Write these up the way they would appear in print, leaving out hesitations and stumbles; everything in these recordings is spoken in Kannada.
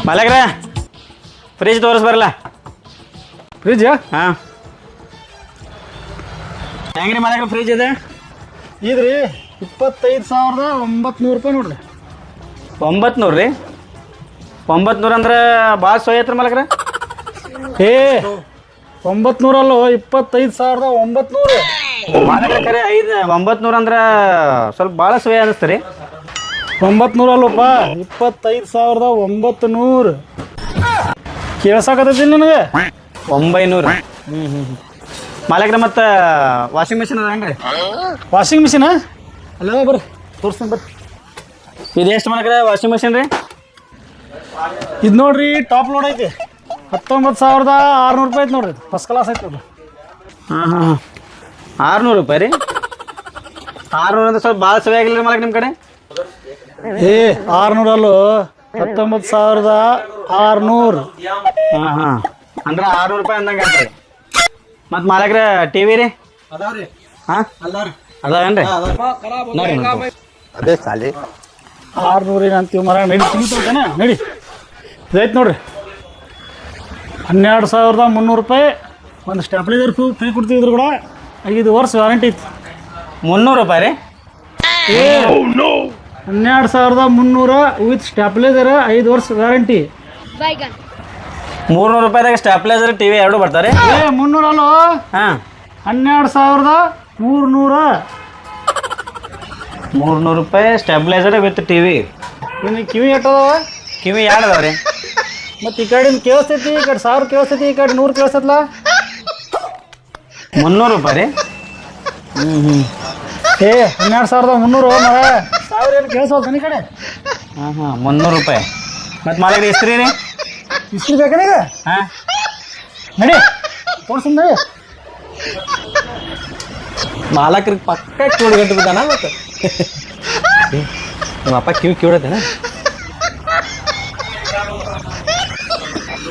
ಮಾಲಕ್ರೆ ಫ್ರಿಜ್ ತೋರಿಸ್ ಬರಲ್ಲ. ಫ್ರಿಜ್ ಹಾಂ ಹೆಂಗ್ರಿ ಮಾಲಕ್ರೆ ಫ್ರಿಜ್ ಇದೆ? ಇದ್ರಿ 25,900 ರೂಪಾಯಿ ನೋಡ್ರಿ. 900 ರೀ? 900 ಅಂದ್ರೆ ಭಾಳ ಸೋಯ್ ಐತ್ರಿ ಮಾಲಕ್ರೆ. ಏ 900 ಅಲ್ಲೋ 25,900. ಮಾಲಕ್ರೆ ಖರೆ 900 ಅಂದ್ರೆ ಸ್ವಲ್ಪ ಭಾಳ ಸೋಯ್ ಅನಿಸ್ತು ರೀ. 900 ಅಲ್ಲಪ್ಪ 25,900. ಕೇಳ್ಸಾಕತ್ತೈತಿ ನನಗೆ 900. ಮಾಲಕ್ರೆ ಮತ್ತು ವಾಷಿಂಗ್ ಮಿಷಿನ್ ಅದ ಹೆಂಗ್ರಿ? ವಾಷಿಂಗ್ ಮಿಷಿನ ಅಲ್ಲ ಬರ್ರಿ ತೋರಿಸ್ತೀನಿ ಬರ್ರಿ. ಇದು ಎಷ್ಟು ಮಾಲಕ್ರೆ ವಾಷಿಂಗ್ ಮಿಷಿನ್ ರೀ? ಇದು ನೋಡ್ರಿ ಟಾಪ್ ಲೋಡ್ ಐತಿ 19,600 ರೂಪಾಯಿ ಐತಿ ನೋಡ್ರಿ. ಫಸ್ಟ್ ಕ್ಲಾಸ್ ಐತಿ ನೋಡ್ರಿ. ಹಾಂ ಹಾಂ 600 ರೂಪಾಯಿ ರೀ? 600 ಅಂದ್ರೆ ಸ್ವಲ್ಪ ಭಾಳ ಸವಿ ಆಗಿಲ್ಲ ರೀ ಮಾಲಕ್ ನಿಮ್ಮ ಕಡೆ? ಏ 600 ಅಲ್ಲೋ 19,600. ಹಾಂ ಹಾಂ ಅಂದ್ರೆ 600 ರೂಪಾಯಿ ಅಂದಂಗೆ ಆಗ್ತದೆ. ಮತ್ತು ಮಾಲಕ್ರೆ ಟಿ ವಿ ರೀ? ಹಾಂ ಅದಾವೇನ್ರಿ? ನೋಡಿರಿ ಅದೇ ಸಾಲಿ 600 ಏನಂತೀವಿ ಮರ. ನಡಿ ತಿಂತಾನೆ ನಡಿ. ಇದೈತೆ ನೋಡ್ರಿ 12,300 ರೂಪಾಯಿ. ಒಂದು ಸ್ಟೆಪ್ಲೈಸರ್ ಫ್ರೀ ಕೊಡ್ತಿದ್ರು ಕೂಡ 5 ವರ್ಷ ವ್ಯಾರಂಟಿ ಐತಿ. 300 ರೂಪಾಯಿ ರೀ? ಏ 12,300 ವಿತ್ ಸ್ಟೆಪ್ಲೈಸರ್ 5 ವರ್ಷ ವ್ಯಾರಂಟಿ. 300 ರೂಪಾಯಿದಾಗ ಸ್ಟಾಪ್ಲೈಸರ್ ಟಿ ವಿ ಎರಡು ಬರ್ತಾರೆ? ಏ 300 ಅಲ್ಲೋ. ಹಾಂ 12,300. 300 ರೂಪಾಯಿ ಸ್ಟೆಬ್ಲೈಸರ್ ವಿತ್ ಟಿ ವಿ. ನಿನ್ನ ಕಿವಿ ಎಟ್ಟದವ? ಕಿವಿ ಎರಡು ಅದಾವ ರೀ? ಮತ್ತು ಈ ಕಡೆ ಕೇಳಿಸ್ತೈತಿ, ಈ ಕಡೆ 1000 ಕೇಳಿಸ್ತೈತಿ, ಈ ಕಡೆ 100 ಕೇಳಿಸ್ತೈತಲ್ಲ. 300 ರೂಪಾಯಿ ರೀ? ಏ 12,300 ಮರ 1000 ಏನು ಕೇಳಿಸೋಲ್ತಾನೆ ಈ ಕಡೆ. ಹಾಂ ಹಾಂ 300 ರೂಪಾಯಿ. ಮತ್ತು ಮಾಲಕ್ರೆ ಇಸ್ತ್ರಿ ರೀ? ಇಷ್ಟು ಬೇಕಾ ಈಗ? ಹಾಂ ನಡಿ ತೋರ್ಸು ನಡಿ. ಮಾಲಕ್ರಿಗೆ ಪಕ್ಕ ಕಿವಿ ಗಂಟು ಬಿದ್ದಾನ ಮತ್ತು ನಿಮ್ಮ ಅಪ್ಪ ಕಿವಿ ಕಿವಿಡತ್ತೇನ?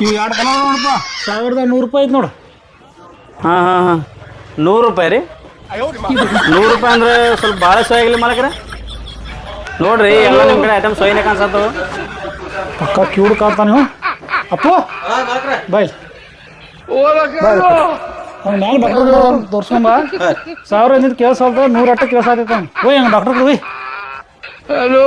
ಇವು 2 ಕಲರ್ ನೋಡಪ್ಪ 1,100 ರೂಪಾಯಿ ಐತೆ ನೋಡು. ಹಾಂ ಹಾಂ ಹಾಂ 100 ರೂಪಾಯಿ ರೀ? 100 ರೂಪಾಯಿ ಅಂದ್ರೆ ಸ್ವಲ್ಪ ಭಾಳ ಸೋಯ್ ಆಗಿಲ್ಲ ಮಾಲಕ್ರೆ. ನೋಡ್ರಿ ಎಲ್ಲ ನಿಮ್ಮ ಕಡೆ ಐಟಮ್ ಸೋಯ್ನೆ ಕಾಣಿಸತ್ತವ. ಪಕ್ಕ ಕಿವಿಡ್ ಕಾಣ್ತಾನೆ ನೀವು ಅಪ್ಪು. ಬಾಯ್ ಅವ್ನು ನಾನು ಡಾಕ್ಟರ್ ತೋರ್ಸ್ಕೊಂಬ. 1000 ಎಂದಿದ್ದು ಕೇಳಿಸಲ್ತ 100 ಅಟ್ಟ ಕೇಳಿಸತ್ತೈತ. ಓಯ್ ಹಂಗೆ ಡಾಕ್ಟರ್ ಹೋಯ್. ಹಲೋ